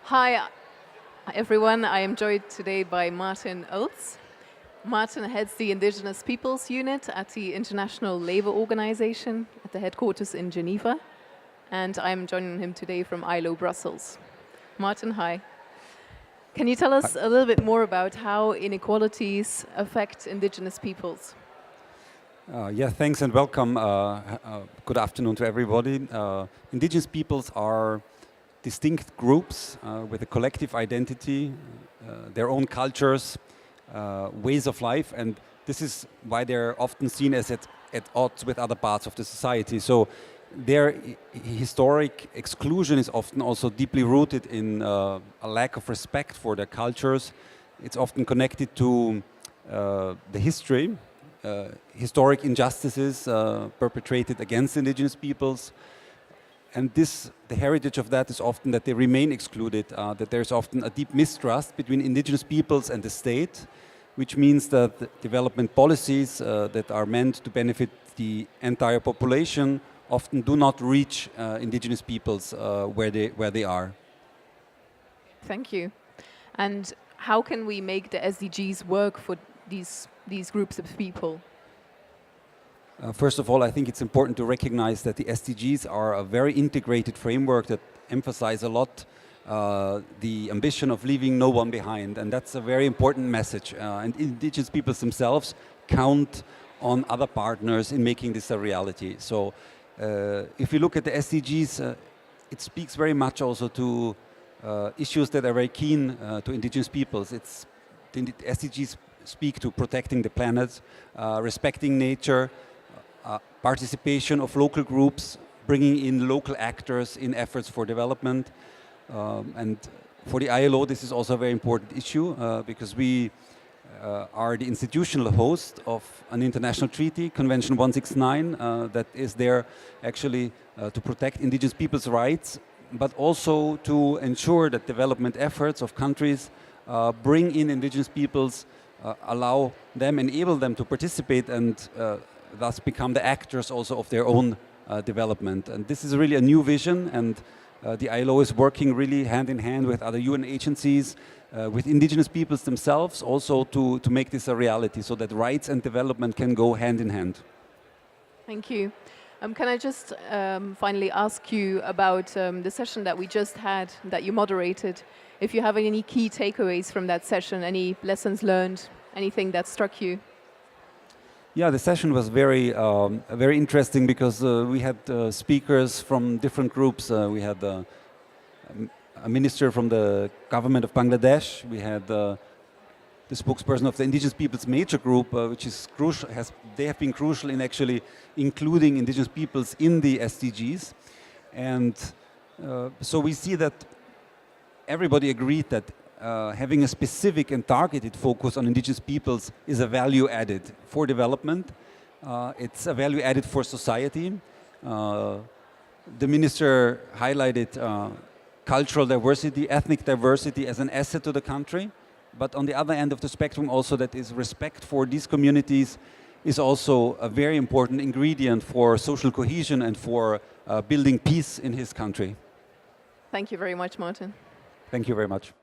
Hi, everyone. I am joined today by Martin Oelz. Martin heads the Indigenous Peoples Unit at the International Labour Organization at the headquarters in Geneva. And I'm joining him today from ILO Brussels. Martin, hi. Can you tell us a little bit more about how inequalities affect Indigenous peoples? Yeah, thanks and welcome. Good afternoon to everybody. Indigenous peoples are distinct groups with a collective identity, their own cultures, ways of life, and this is why they're often seen as at odds with other parts of the society. So their historic exclusion is often also deeply rooted in a lack of respect for their cultures. It's often connected to the history, historic injustices perpetrated against indigenous peoples. And the heritage of that is often that they remain excluded, that there's often a deep mistrust between indigenous peoples and the state, which means that development policies that are meant to benefit the entire population often do not reach indigenous peoples where they are. Thank you. And how can we make the SDGs work for these groups of people? First of all, I think it's important to recognize that the SDGs are a very integrated framework that emphasize a lot the ambition of leaving no one behind, and that's a very important message. And indigenous peoples themselves count on other partners in making this a reality. So if you look at the SDGs, it speaks very much also to issues that are very keen to indigenous peoples. The SDGs speak to protecting the planet, respecting nature, participation of local groups, bringing in local actors in efforts for development. And for the ILO, this is also a very important issue because we are the institutional host of an international treaty, Convention 169, that is there actually to protect indigenous people's rights, but also to ensure that development efforts of countries bring in indigenous peoples, allow them, enable them to participate and thus become the actors also of their own development. And this is really a new vision, and the ILO is working really hand in hand with other UN agencies, with indigenous peoples themselves, also to make this a reality so that rights and development can go hand in hand. Thank you. Can I just finally ask you about the session that we just had, that you moderated? If you have any key takeaways from that session, any lessons learned, anything that struck you? Yeah, the session was very interesting because we had speakers from different groups. We had a minister from the government of Bangladesh. We had the spokesperson of the Indigenous Peoples Major Group, which is crucial. They have been crucial in actually including indigenous peoples in the SDGs. And so we see that everybody agreed that having a specific and targeted focus on indigenous peoples is a value added for development. It's a value added for society. The minister highlighted cultural diversity, ethnic diversity as an asset to the country. But on the other end of the spectrum also, that is respect for these communities is also a very important ingredient for social cohesion and for building peace in his country. Thank you very much, Martin. Thank you very much.